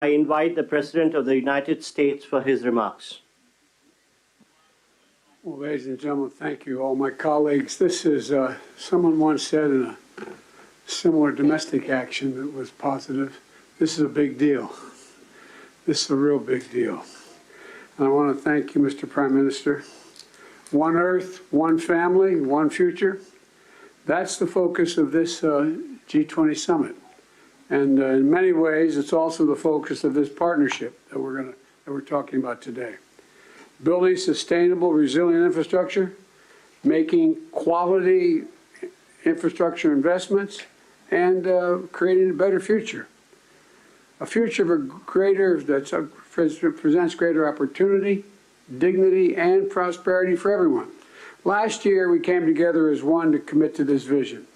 I invite the President of the United States for his remarks. Well, ladies and gentlemen, thank you, all my colleagues. This is, someone once said in a similar domestic action that was positive, this is a big deal. This is a real big deal. And I want to thank you, Mr. Prime Minister. One Earth, one family, one future. That's the focus of this G20 summit. And in many ways, it's also the focus of this partnership that we're talking about today. Building sustainable, resilient infrastructure, making quality infrastructure investments, and creating a better future. A future that presents greater opportunity, dignity, and prosperity for everyone. Last year, we came together as one to commit to this vision.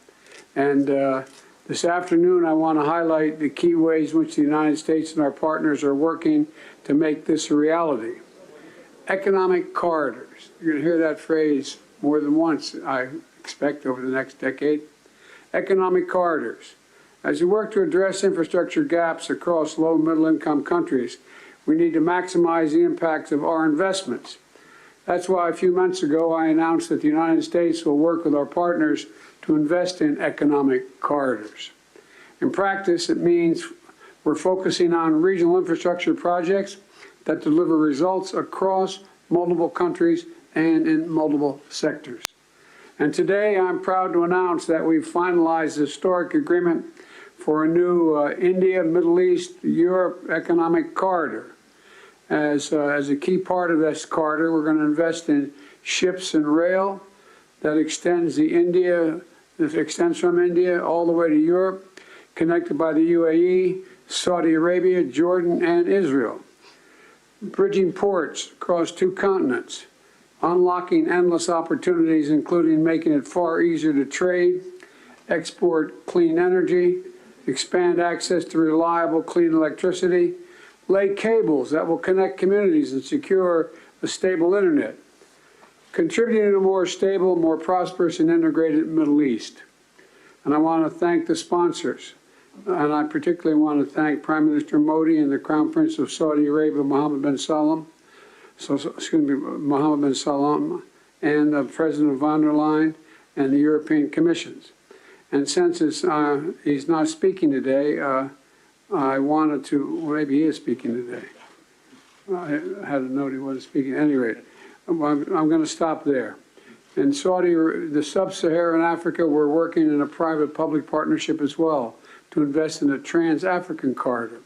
And this afternoon, I want to highlight the key ways in which the United States and our partners are working to make this a reality. Economic corridors. You're going to hear that phrase more than once, I expect, over the next decade. Economic corridors. As we work to address infrastructure gaps across low and middle income countries, we need to maximize the impacts of our investments. That's why a few months ago I announced that the United States will work with our partners to invest in economic corridors. In practice, it means we're focusing on regional infrastructure projects that deliver results across multiple countries and in multiple sectors. And today I'm proud to announce that we've finalized a historic agreement for a new India, Middle East, Europe economic corridor. As a key part of this corridor, we're going to invest in ships and rail that extends from India all the way to Europe, connected by the UAE, Saudi Arabia, Jordan, and Israel. Bridging ports across 2 continents, unlocking endless opportunities, including making it far easier to trade, export clean energy, expand access to reliable, clean electricity, lay cables that will connect communities and secure a stable internet, contributing to a more stable, more prosperous, and integrated Middle East. And I want to thank the sponsors. And I particularly want to thank Prime Minister Modi and the Crown Prince of Saudi Arabia, Mohammed bin Salman, and President von der Leyen and the European Commissions. And since he's not speaking today, I wanted to, well, maybe he is speaking today. I had a note he wasn't speaking. At any rate, I'm going to stop there. In the sub-Saharan Africa, we're working in a private-public partnership as well to invest in a trans-African corridor.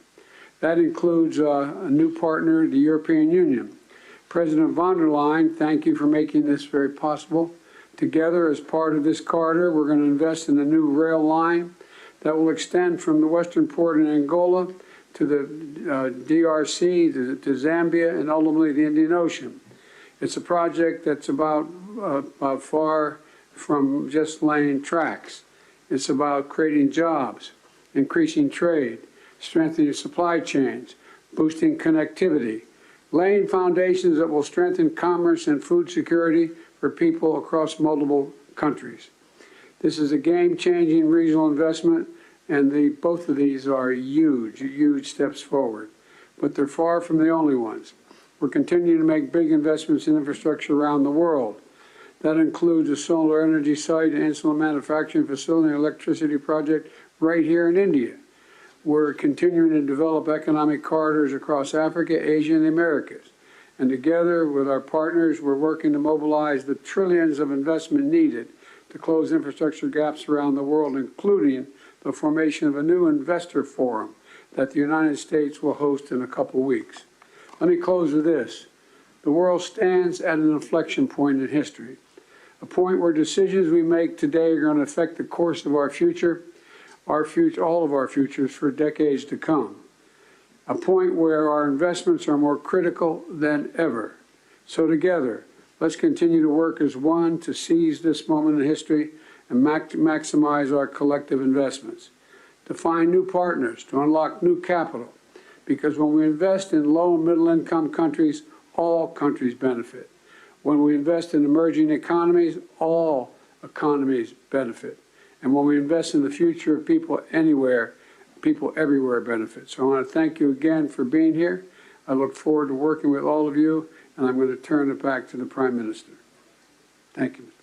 That includes a new partner, the European Union. President von der Leyen, thank you for making this very possible. Together, as part of this corridor, we're going to invest in a new rail line that will extend from the western port in Angola to the DRC, to Zambia, and ultimately the Indian Ocean. It's a project that's about far from just laying tracks. It's about creating jobs, increasing trade, strengthening supply chains, boosting connectivity, laying foundations that will strengthen commerce and food security for people across multiple countries. This is a game-changing regional investment, and both of these are huge, huge steps forward. But they're far from the only ones. We're continuing to make big investments in infrastructure around the world. That includes a solar energy site, an insulin manufacturing facility, and electricity project right here in India. We're continuing to develop economic corridors across Africa, Asia, and the Americas. And together with our partners, we're working to mobilize the trillions of investment needed to close infrastructure gaps around the world, including the formation of a new investor forum that the United States will host in a couple weeks. Let me close with this. The world stands at an inflection point in history, a point where decisions we make today are going to affect the course of our future, all of our futures for decades to come. A point where our investments are more critical than ever. So together, let's continue to work as one to seize this moment in history and maximize our collective investments, to find new partners, to unlock new capital. Because when we invest in low and middle income countries, all countries benefit. When we invest in emerging economies, all economies benefit. And when we invest in the future of people anywhere, people everywhere benefit. So I want to thank you again for being here. I look forward to working with all of you, and I'm going to turn it back to the Prime Minister. Thank you.